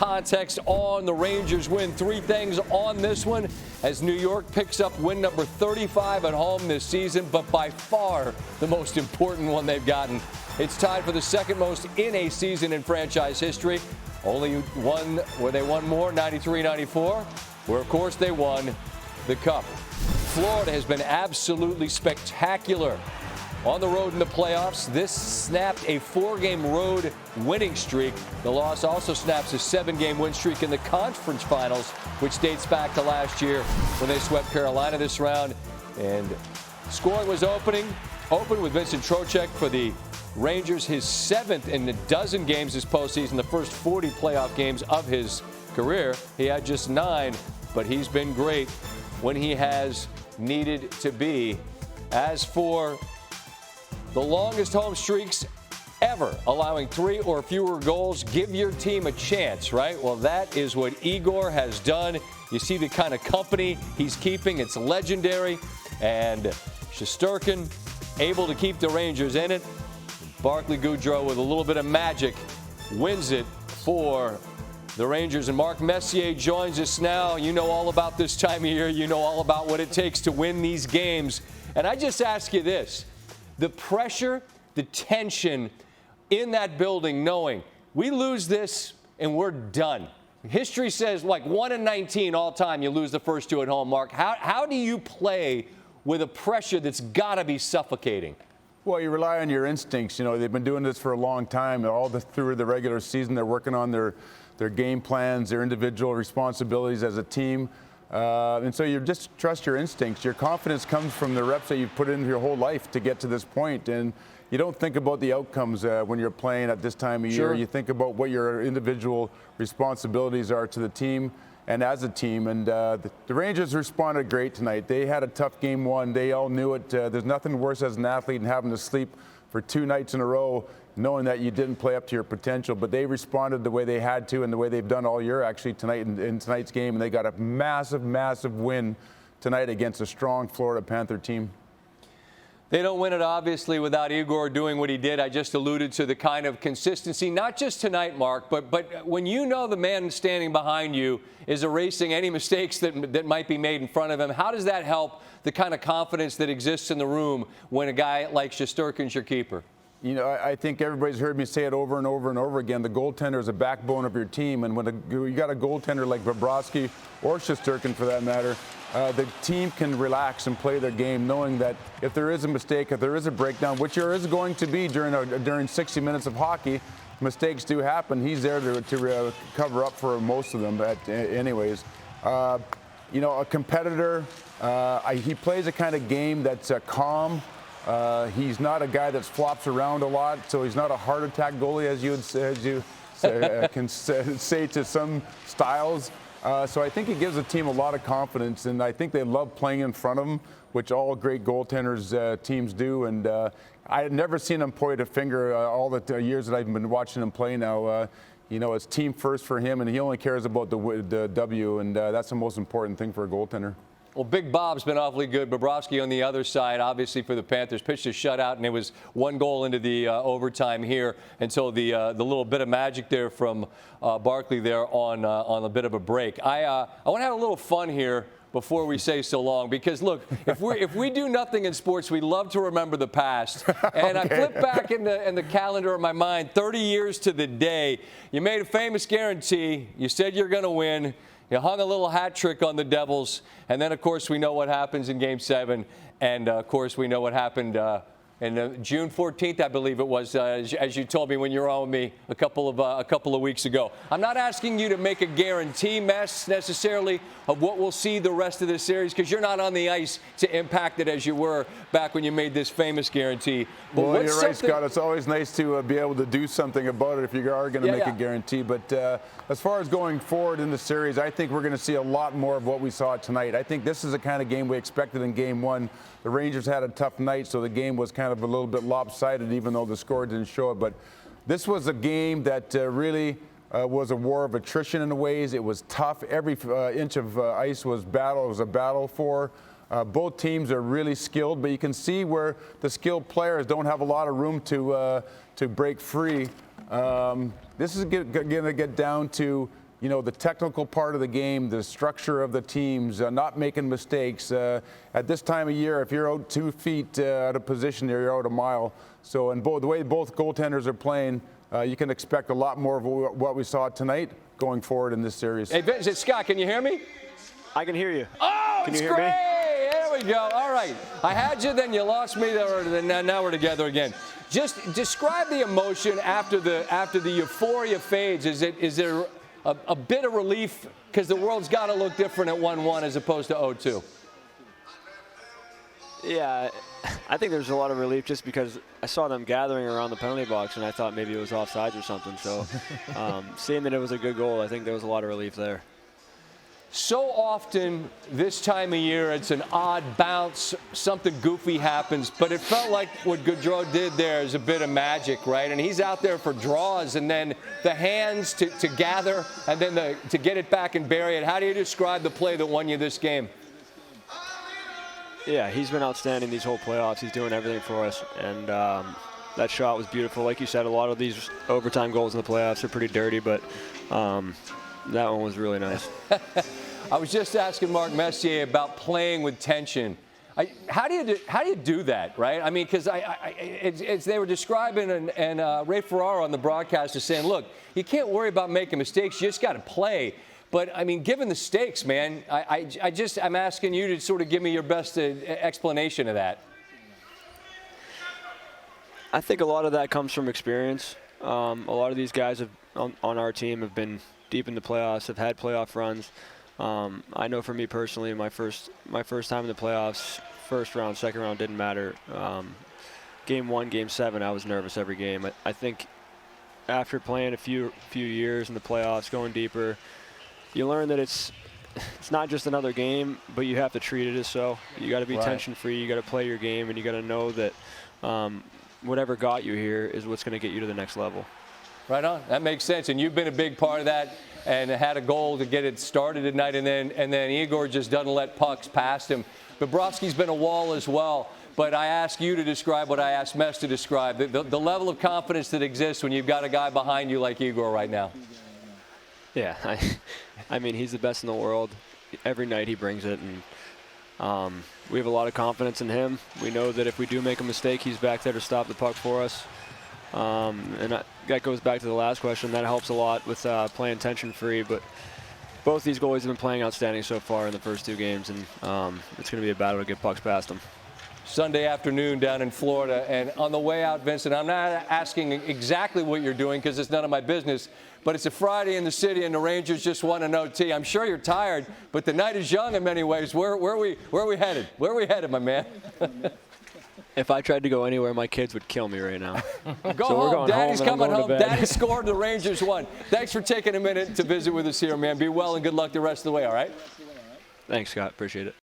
context on the Rangers win. 3 things on this one as New York picks up win number 35 at home this season, but by far the most important one they've gotten. It's tied for the second most in a season in franchise history. Only one where they won more, 93-94, where of course they won the Cup. Florida has been absolutely spectacular on the road in the playoffs. This snapped a 4-game road winning streak. The loss also snaps a 7-game win streak in the conference finals, which dates back to last year when they swept Carolina this round. And scoring was open with Vincent Trocheck for the Rangers, his 7th in a dozen games this postseason, the first 40 playoff games of his career. He had just 9, but he's been great when he has needed to be. As for the longest home streaks ever, allowing 3 or fewer goals, give your team a chance, right? Well, that is what Igor has done. You see the kind of company he's keeping. It's legendary. And Shesterkin able to keep the Rangers in it. Barclay Goodrow with a little bit of magic wins it for the Rangers. And Mark Messier joins us now. You know all about this time of year. You know all about what it takes to win these games. And I just ask you this. The pressure, the tension in that building, knowing we lose this and we're done. History says like 1 in 19 all time you lose the first 2 at home, Mark. How do you play with a pressure that's got to be suffocating? Well, you rely on your instincts. You know, they've been doing this for a long time. Through the regular season, they're working on their game plans, their individual responsibilities as a team. And so you just trust your instincts. Your confidence comes from the reps that you've put in your whole life to get to this point. And you don't think about the outcomes when you're playing at this time of year. You think about what your individual responsibilities are to the team and as a team. And the Rangers responded great tonight. They had a tough game 1. They all knew it. There's nothing worse as an athlete than having to sleep for 2 nights in a row knowing that you didn't play up to your potential. But they responded the way they had to and the way they've done all year actually tonight in tonight's game. And they got a massive, massive win tonight against a strong Florida Panther team. They don't win it, obviously, without Igor doing what he did. I just alluded to the kind of consistency, not just tonight, Mark, but when you know the man standing behind you is erasing any mistakes that might be made in front of him, how does that help the kind of confidence that exists in the room when a guy like Shesterkin's your keeper? You know, I think everybody's heard me say it over and over and over again. The goaltender is a backbone of your team, and when you got a goaltender like Bobrovsky or Shesterkin, for that matter, the team can relax and play their game, knowing that if there is a mistake, if there is a breakdown, which there is going to be during 60 minutes of hockey, mistakes do happen. He's there to cover up for most of them. But anyways, you know, a competitor. He plays a kind of game that's calm. He's not a guy that flops around a lot, so he's not a heart attack goalie, as you can say to some styles. So I think it gives the team a lot of confidence, and I think they love playing in front of him, which all great goaltenders teams do. And I had never seen him point a finger all the years that I've been watching him play now. You know, it's team first for him, and he only cares about the W, and that's the most important thing for a goaltender. Well, Big Bob's been awfully good. Bobrovsky on the other side, obviously for the Panthers, pitched a shutout, and it was 1 goal into the overtime here until the little bit of magic there from Barclay there on a bit of a break. I want to have a little fun here before we say so long, because look, if we do nothing in sports, we love to remember the past. And I flip back in the calendar of my mind, 30 years to the day. You made a famous guarantee. You said you're going to win. You hung a little hat trick on the Devils, and then, of course, we know what happens in Game 7, and, of course, we know what happened in June 14th, I believe it was, as you told me when you were on with me a couple of weeks ago. I'm not asking you to make a guarantee mess necessarily of what we'll see the rest of this series, because you're not on the ice to impact it as you were back when you made this famous guarantee. But well, you're right, Scott. It's always nice to be able to do something about it if you are going to make a guarantee. But as far as going forward in the series, I think we're going to see a lot more of what we saw tonight. I think this is the kind of game we expected in Game 1. The Rangers had a tough night, so the game was kind of a little bit lopsided, even though the score didn't show it. But this was a game that really was a war of attrition in ways. It was tough. Every inch of ice was battle. It was a battle for. Both teams are really skilled, but you can see where the skilled players don't have a lot of room to break free. This is going to get down to you know, the technical part of the game, the structure of the teams, not making mistakes. At this time of year, if you're out 2 feet out of position, you're out a mile. So, and the way both goaltenders are playing, you can expect a lot more of what we saw tonight going forward in this series. Hey, Vincent, Scott, can you hear me? I can hear you. Oh, can it's you hear great! Me? There we go. All right. I had you, then you lost me. Now we're together again. Just describe the emotion after the euphoria fades. Is there a bit of relief because the world's got to look different at 1-1 as opposed to 0-2? Yeah, I think there's a lot of relief just because I saw them gathering around the penalty box and I thought maybe it was offsides or something. So seeing that it was a good goal, I think there was a lot of relief there. So often this time of year, it's an odd bounce, something goofy happens, but it felt like what Gaudreau did there is a bit of magic, right? And he's out there for draws, and then the hands to gather, and then to get it back and bury it. How do you describe the play that won you this game? Yeah, he's been outstanding these whole playoffs. He's doing everything for us, and that shot was beautiful. Like you said, a lot of these overtime goals in the playoffs are pretty dirty, but that one was really nice. I was just asking Mark Messier about playing with tension. How do you do that, right? I mean, because they were describing, and Ray Ferraro on the broadcast is saying, look, you can't worry about making mistakes. You just got to play. But, I mean, given the stakes, man, I'm asking you to sort of give me your best explanation of that. I think a lot of that comes from experience. A lot of these guys on our team have been deep in the playoffs, have had playoff runs. I know for me personally, my first time in the playoffs, first round, second round, didn't matter. Game 1, Game 7, I was nervous every game. I think after playing a few years in the playoffs, going deeper, you learn that it's not just another game, but you have to treat it as so. You got to be tension-free. You got to play your game, and you got to know that whatever got you here is what's going to get you to the next level. Right on. That makes sense. And you've been a big part of that and had a goal to get it started tonight. And then Igor just doesn't let pucks past him. Bobrovsky's been a wall as well. But I ask you to describe what I asked Mess to describe, the level of confidence that exists when you've got a guy behind you like Igor right now. Yeah, I mean, he's the best in the world. Every night he brings it, and we have a lot of confidence in him. We know that if we do make a mistake, he's back there to stop the puck for us. And that goes back to the last question. That helps a lot with playing tension-free. But both these goalies have been playing outstanding so far in the first 2 games, and it's going to be a battle to get pucks past them. Sunday afternoon down in Florida. And on the way out, Vincent, I'm not asking exactly what you're doing because it's none of my business, but it's a Friday in the city and the Rangers just won an OT. I'm sure you're tired, but the night is young in many ways. Where are we headed? Where are we headed, my man? If I tried to go anywhere, my kids would kill me right now. Go so home. We're going Daddy's home coming home. Daddy bed. scored. The Rangers won. Thanks for taking a minute to visit with us here, man. Be well and good luck the rest of the way, all right? Thanks, Scott. Appreciate it.